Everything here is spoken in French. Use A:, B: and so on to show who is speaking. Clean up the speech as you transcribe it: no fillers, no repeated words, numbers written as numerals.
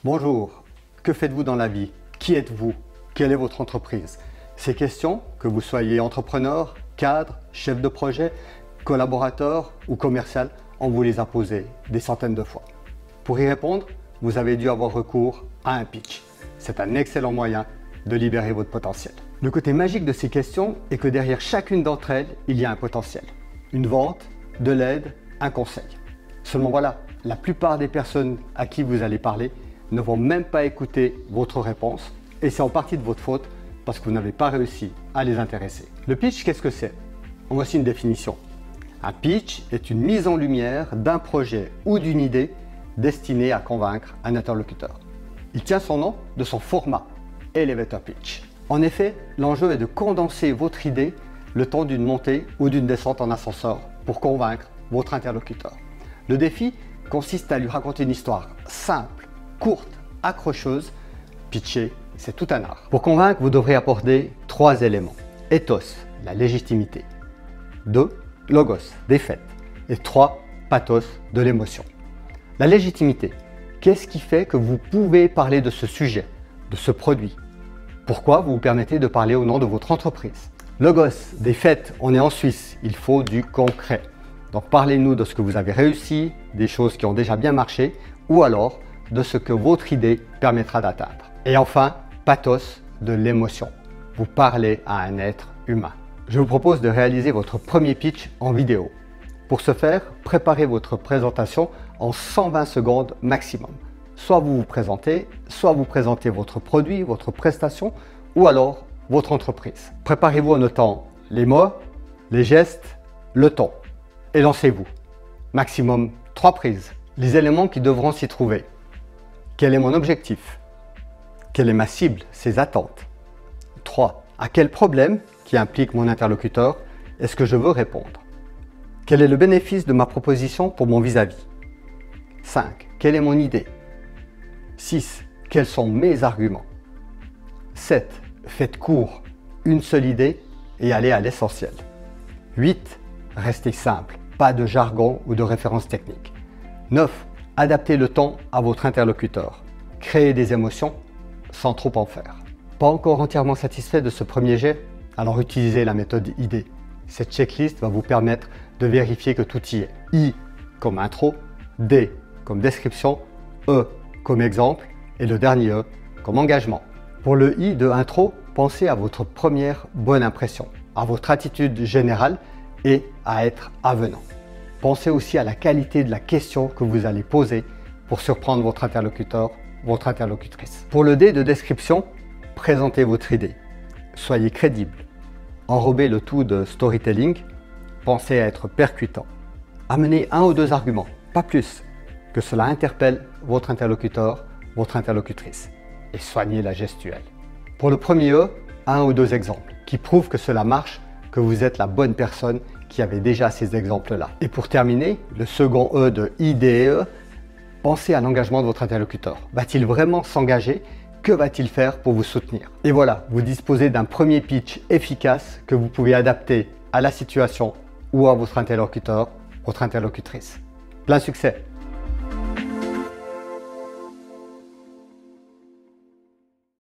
A: Bonjour, que faites-vous dans la vie? Qui êtes-vous? Quelle est votre entreprise? Ces questions, que vous soyez entrepreneur, cadre, chef de projet, collaborateur ou commercial, on vous les a posées des centaines de fois. Pour y répondre, vous avez dû avoir recours à un pitch. C'est un excellent moyen de libérer votre potentiel. Le côté magique de ces questions est que derrière chacune d'entre elles, il y a un potentiel. Une vente, de l'aide, un conseil. Seulement voilà, la plupart des personnes à qui vous allez parler ne vont même pas écouter votre réponse et c'est en partie de votre faute parce que vous n'avez pas réussi à les intéresser. Le pitch, qu'est-ce que c'est? Voici une définition. Un pitch est une mise en lumière d'un projet ou d'une idée destinée à convaincre un interlocuteur. Il tient son nom de son format, Elevator Pitch. En effet, l'enjeu est de condenser votre idée le temps d'une montée ou d'une descente en ascenseur pour convaincre votre interlocuteur. Le défi consiste à lui raconter une histoire simple, courte, accrocheuse. Pitcher, c'est tout un art. Pour convaincre, vous devrez apporter 3 éléments. Ethos, la légitimité. 2, logos, des faits. Et 3, pathos, de l'émotion. La légitimité, qu'est-ce qui fait que vous pouvez parler de ce sujet, de ce produit? Pourquoi vous vous permettez de parler au nom de votre entreprise? Logos, des faits, on est en Suisse, il faut du concret. Donc parlez-nous de ce que vous avez réussi, des choses qui ont déjà bien marché, ou alors de ce que votre idée permettra d'atteindre. Et enfin, pathos, de l'émotion. Vous parlez à un être humain. Je vous propose de réaliser votre premier pitch en vidéo. Pour ce faire, préparez votre présentation en 120 secondes maximum. Soit vous vous présentez, soit vous présentez votre produit, votre prestation, ou alors votre entreprise. Préparez-vous en notant les mots, les gestes, le ton. Et lancez-vous. Maximum 3 prises. Les éléments qui devront s'y trouver. Quel est mon objectif? Quelle est ma cible, ses attentes? 3. À quel problème qui implique mon interlocuteur est-ce que je veux répondre? Quel est le bénéfice de ma proposition pour mon vis-à-vis? 5. Quelle est mon idée? 6. Quels sont mes arguments? 7. Faites court, une seule idée et allez à l'essentiel. 8. Restez simple, pas de jargon ou de références techniques. 9. Adaptez le ton à votre interlocuteur. Créez des émotions sans trop en faire. Pas encore entièrement satisfait de ce premier jet? Alors utilisez la méthode ID. Cette checklist va vous permettre de vérifier que tout y est. I comme intro, D comme description, E comme exemple et le dernier E comme engagement. Pour le I de intro, pensez à votre première bonne impression, à votre attitude générale et à être avenant. Pensez aussi à la qualité de la question que vous allez poser pour surprendre votre interlocuteur, votre interlocutrice. Pour le D de description, présentez votre idée. Soyez crédible. Enrobez le tout de storytelling. Pensez à être percutant. Amenez 1 ou 2 arguments, pas plus, que cela interpelle votre interlocuteur, votre interlocutrice. Et soignez la gestuelle. Pour le premier E, 1 ou 2 exemples qui prouvent que cela marche, que vous êtes la bonne personne qui avait déjà ces exemples-là. Et pour terminer, le second E de IDE, pensez à l'engagement de votre interlocuteur. Va-t-il vraiment s'engager? Que va-t-il faire pour vous soutenir? Et voilà, vous disposez d'un premier pitch efficace que vous pouvez adapter à la situation ou à votre interlocuteur, votre interlocutrice. Plein succès!